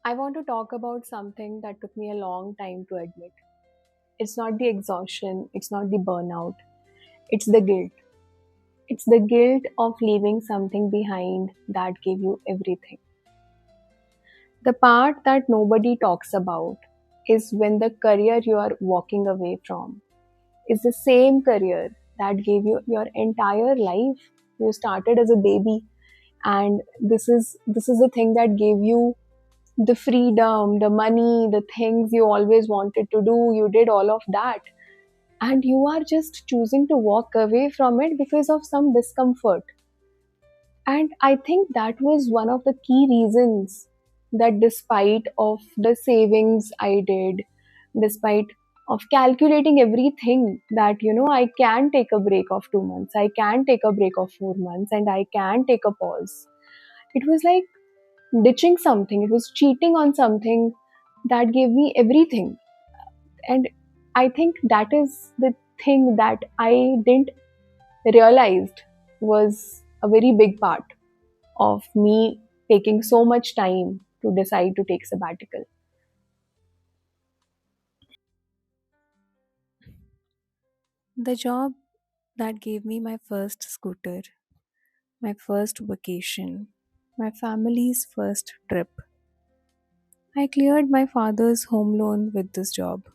I want to talk about something that took me a long time to admit. It's not the exhaustion, it's not the burnout, it's the guilt. It's the guilt of leaving something behind that gave you everything. The part that nobody talks about is when the career you are walking away from is the same career that gave you your entire life. You started as a baby, and this is the thing that gave you the freedom, the money, the things you always wanted to do. You did all of that, and you are just choosing to walk away from it because of some discomfort. And I think that was one of the key reasons that despite of the savings I did, despite of calculating everything, that I can take a break of 2 months, I can take a break of 4 months, and I can take a pause. It was like ditching something, it was cheating on something that gave me everything. And I think that is the thing that I didn't realized was a very big part of me taking so much time to decide to take sabbatical. The job that gave me my first scooter, my first vacation, my family's first trip. I cleared my father's home loan with this job.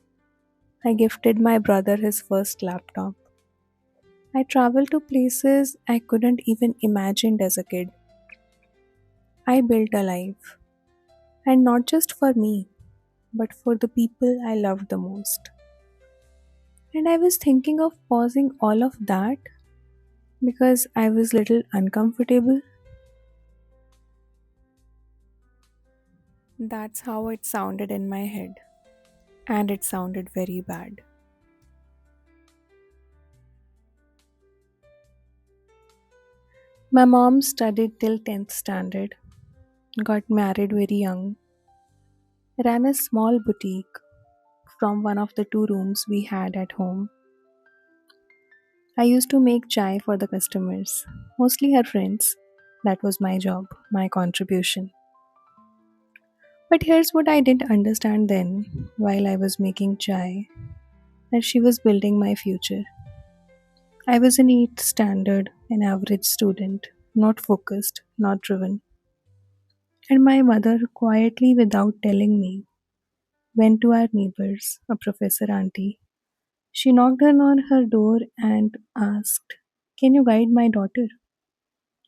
I gifted my brother his first laptop. I traveled to places I couldn't even imagine as a kid. I built a life, and not just for me, but for the people I loved the most. And I was thinking of pausing all of that because I was little uncomfortable. That's how it sounded in my head, and it sounded very bad. My mom studied till 10th standard, got married very young, ran a small boutique from one of the two rooms we had at home. I used to make chai for the customers, mostly her friends. That was my job, my contribution. But here's what I didn't understand then while I was making chai, that she was building my future. I was an 8th standard, an average student, not focused, not driven. And my mother, quietly without telling me, went to our neighbors, a professor auntie. She knocked on her door and asked, "Can you guide my daughter?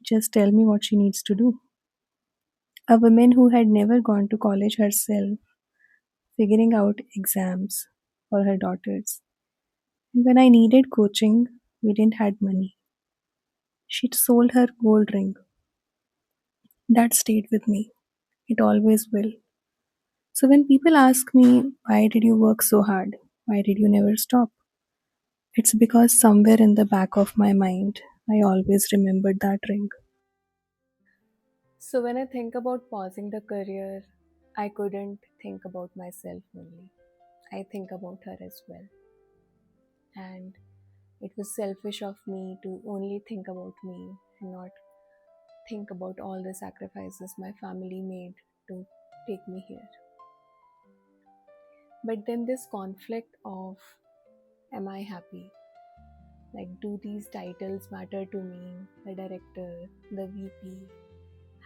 Just tell me what she needs to do." A woman who had never gone to college herself, figuring out exams for her daughters. And when I needed coaching, we didn't had money. She'd sold her gold ring. That stayed with me. It always will. So when people ask me, why did you work so hard? Why did you never stop? It's because somewhere in the back of my mind, I always remembered that ring. So when I think about pausing the career, I couldn't think about myself only. I think about her as well. And it was selfish of me to only think about me and not think about all the sacrifices my family made to take me here. But then this conflict of, am I happy? Like, do these titles matter to me? The director, the VP,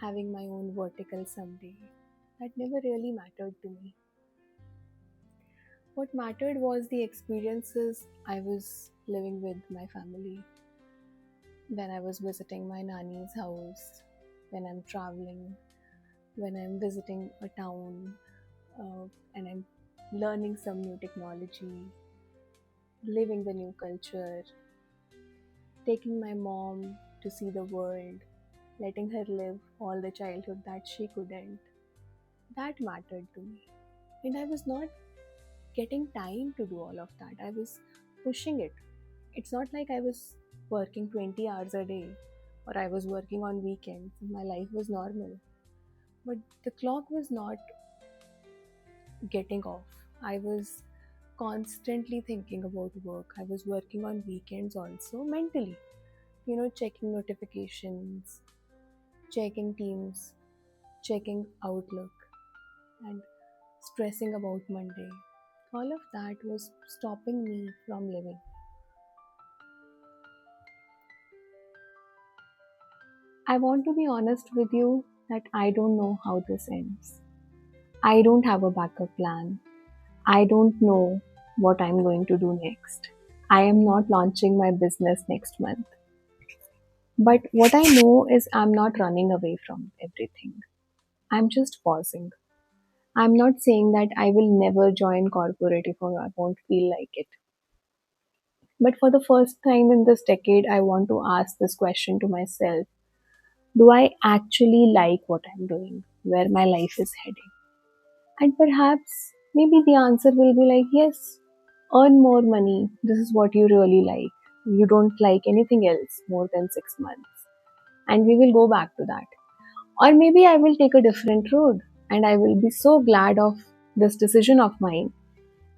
having my own vertical someday. That never really mattered to me. What mattered was the experiences I was living with my family. When I was visiting my nanny's house, when I'm traveling, when I'm visiting a town, and I'm learning some new technology, living the new culture, taking my mom to see the world, letting her live all the childhood that she couldn't. That mattered to me. And I was not getting time to do all of that. I was pushing it. It's not like I was working 20 hours a day or I was working on weekends. My life was normal. But the clock was not getting off. I was constantly thinking about work. I was working on weekends also mentally, checking notifications, checking Teams, checking Outlook. and stressing about Monday. All of that was stopping me from living. I want to be honest with you that I don't know how this ends. I don't have a backup plan. I don't know what I'm going to do next. I am not launching my business next month. But what I know is I'm not running away from everything. I'm just pausing. I'm not saying that I will never join corporate if I won't feel like it. But for the first time in this decade, I want to ask this question to myself. Do I actually like what I'm doing, where my life is heading? And perhaps maybe the answer will be like, yes, earn more money. This is what you really like. You don't like anything else more than 6 months. And we will go back to that. Or maybe I will take a different road and I will be so glad of this decision of mine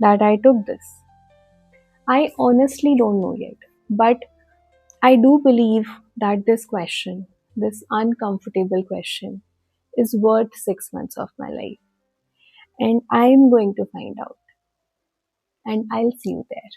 that I took this. I honestly don't know yet. But I do believe that this question, this uncomfortable question, is worth 6 months of my life. And I'm going to find out. And I'll see you there.